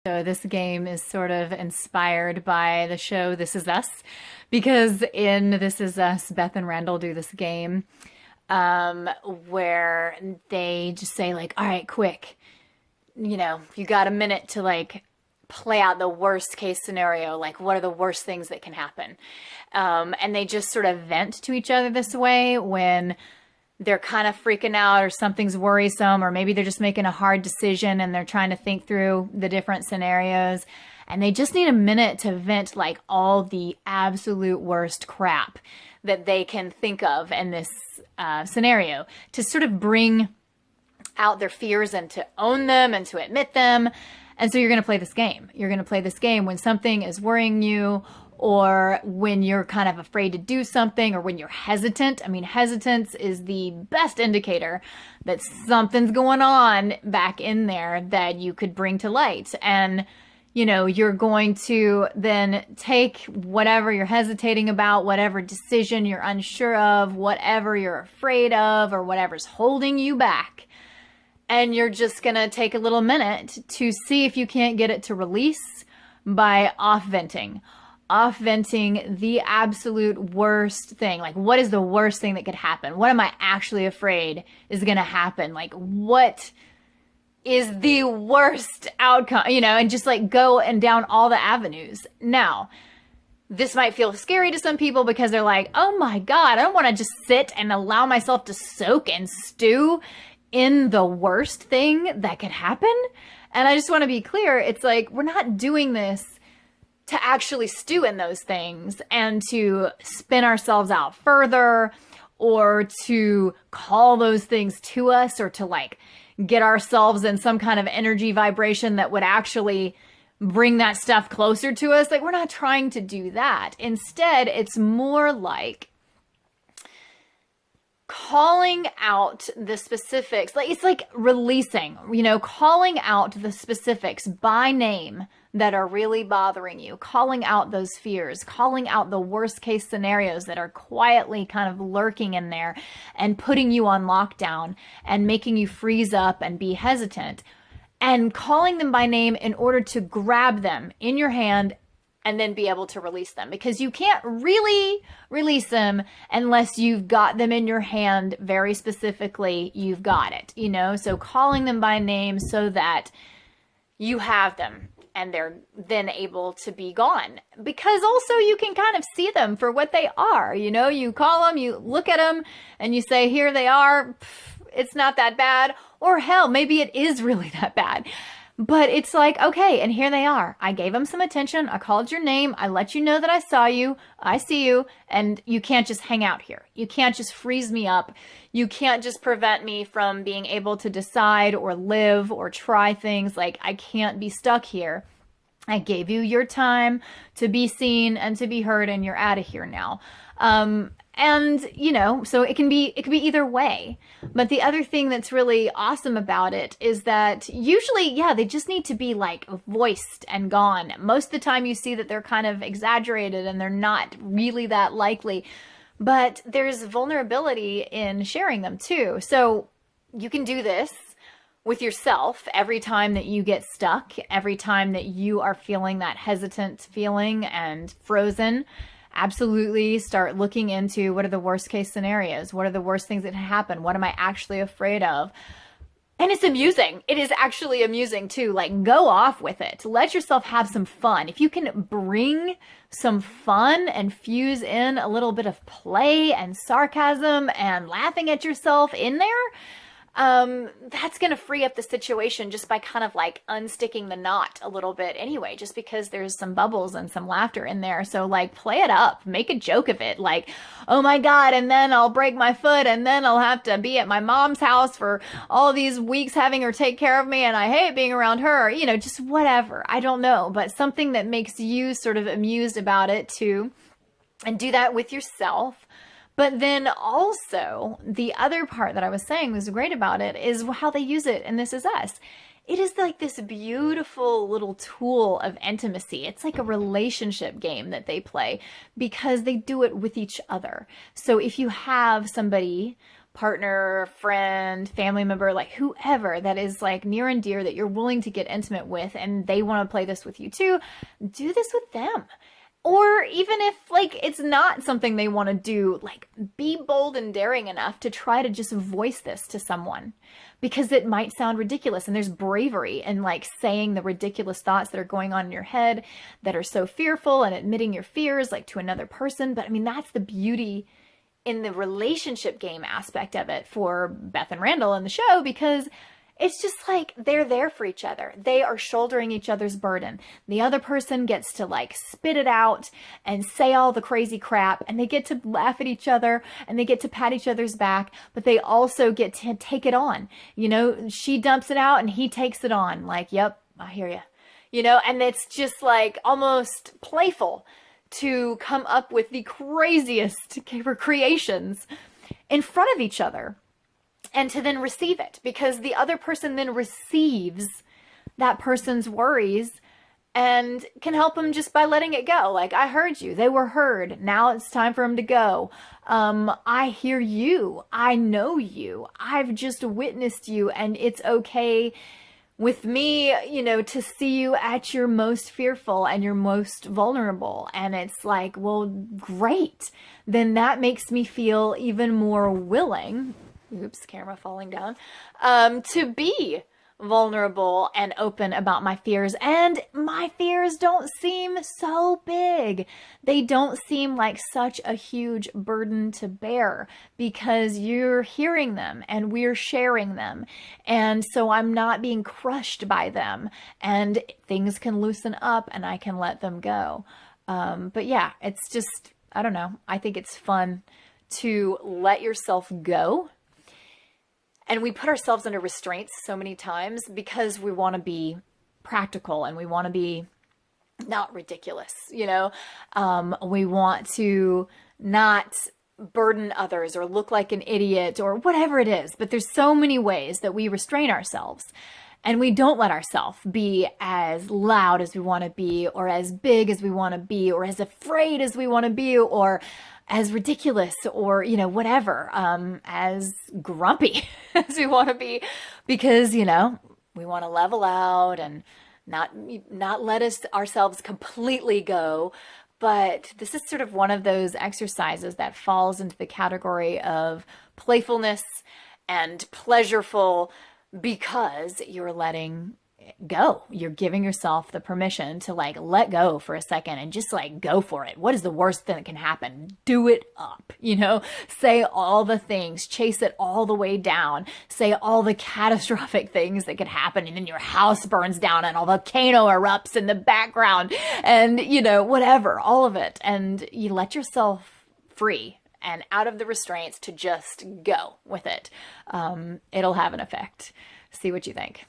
So this game is sort of inspired by the show This Is Us, because in This Is Us, Beth and Randall do this game where they just say like, all right, quick, you got a minute to like play out the worst case scenario. Like, what are the worst things that can happen? And they just sort of vent to each other this way when they're kind of freaking out or something's worrisome, or maybe they're just making a hard decision and they're trying to think through the different scenarios. And they just need a minute to vent like all the absolute worst crap that they can think of in this scenario, to sort of bring out their fears and to own them and to admit them. And so you're going to play this game. You're going to play this game when something is worrying you, or when you're kind of afraid to do something, or when you're hesitant. I mean, hesitance is the best indicator that something's going on back in there that you could bring to light. And, you're going to then take whatever you're hesitating about, whatever decision you're unsure of, whatever you're afraid of, or whatever's holding you back. And you're just going to take a little minute to see if you can't get it to release by off-venting the absolute worst thing. Like, what is the worst thing that could happen? What am I actually afraid is going to happen? Like, what is the worst outcome, and just like go and down all the avenues. Now, this might feel scary to some people because they're like, oh my God, I don't want to just sit and allow myself to soak and stew in the worst thing that could happen. And I just want to be clear. It's like, we're not doing this to actually stew in those things and to spin ourselves out further, or to call those things to us, or to like get ourselves in some kind of energy vibration that would actually bring that stuff closer to us. Like, we're not trying to do that. Instead, it's more like calling out the specifics. Like, it's like releasing, calling out the specifics by name that are really bothering you, calling out those fears, calling out the worst case scenarios that are quietly kind of lurking in there and putting you on lockdown and making you freeze up and be hesitant, and calling them by name in order to grab them in your hand and then be able to release them, because you can't really release them unless you've got them in your hand very specifically. You've got it, so calling them by name so that you have them and they're then able to be gone, because also you can kind of see them for what they are. You call them, you look at them and you say, here they are. It's not that bad. Or hell, maybe it is really that bad. But it's like, okay, and here they are. I gave them some attention. I called your name. I let you know that I saw you. I see you. And you can't just hang out here. You can't just freeze me up. You can't just prevent me from being able to decide or live or try things. Like, I can't be stuck here. I gave you your time to be seen and to be heard, and you're out of here now. And, so it can be either way. But the other thing that's really awesome about it is that usually, they just need to be like voiced and gone. Most of the time you see that they're kind of exaggerated and they're not really that likely, but there's vulnerability in sharing them too. So you can do this with yourself every time that you get stuck, every time that you are feeling that hesitant feeling and frozen. Absolutely start looking into, what are the worst case scenarios? What are the worst things that can happen? What am I actually afraid of? And it's amusing. It is actually amusing too. Like, go off with it. Let yourself have some fun. If you can bring some fun and fuse in a little bit of play and sarcasm and laughing at yourself in there, that's going to free up the situation just by kind of like unsticking the knot a little bit anyway, just because there's some bubbles and some laughter in there. So like, play it up, make a joke of it. Like, oh my God, and then I'll break my foot, and then I'll have to be at my mom's house for all these weeks having her take care of me, and I hate being around her, just whatever. I don't know, but something that makes you sort of amused about it too. And do that with yourself. But then also, the other part that I was saying was great about it is how they use it in This Is Us. It is like this beautiful little tool of intimacy. It's like a relationship game that they play because they do it with each other. So if you have somebody partner, friend, family member, like whoever that is like near and dear that you're willing to get intimate with and they want to play this with you too, do this with them. Or even if like it's not something they want to do, like be bold and daring enough to try to just voice this to someone, because it might sound ridiculous, and there's bravery in like saying the ridiculous thoughts that are going on in your head that are so fearful, and admitting your fears like to another person. But I mean, that's the beauty in the relationship game aspect of it for Beth and Randall in the show, because it's just like they're there for each other. They are shouldering each other's burden. The other person gets to like spit it out and say all the crazy crap, and they get to laugh at each other and they get to pat each other's back, but they also get to take it on. You know, she dumps it out and he takes it on. Like, yep, I hear you. You know, and it's just like almost playful to come up with the craziest creations in front of each other. And to then receive it, because the other person then receives that person's worries and can help them just by letting it go. Like, I heard you. They were heard. Now it's time for them to go. I hear you. I know you. I've just witnessed you, and it's okay with me, you know, to see you at your most fearful and your most vulnerable. And it's like, well, great. Then that makes me feel even more willing. Oops, camera falling down. To be vulnerable and open about my fears. And my fears don't seem so big. They don't seem like such a huge burden to bear, because you're hearing them and we're sharing them. And so I'm not being crushed by them, and things can loosen up and I can let them go. But yeah, it's just, I don't know. I think it's fun to let yourself go. And we put ourselves under restraints so many times because we want to be practical and we want to be not ridiculous, you know? We want to not burden others or look like an idiot or whatever it is. But there's so many ways that we restrain ourselves. And we don't let ourselves be as loud as we want to be, or as big as we want to be, or as afraid as we want to be, or as ridiculous, or, you know, whatever, as grumpy as we want to be, because, you know, we want to level out and not let ourselves completely go. But this is sort of one of those exercises that falls into the category of playfulness and pleasureful, because you're letting go. You're giving yourself the permission to like let go for a second and just like go for it. What is the worst thing that can happen? Do it up, you know, say all the things, chase it all the way down, say all the catastrophic things that could happen, and then your house burns down and a volcano erupts in the background and, you know, whatever, all of it. And you let yourself free and out of the restraints to just go with it. It'll have an effect. See what you think.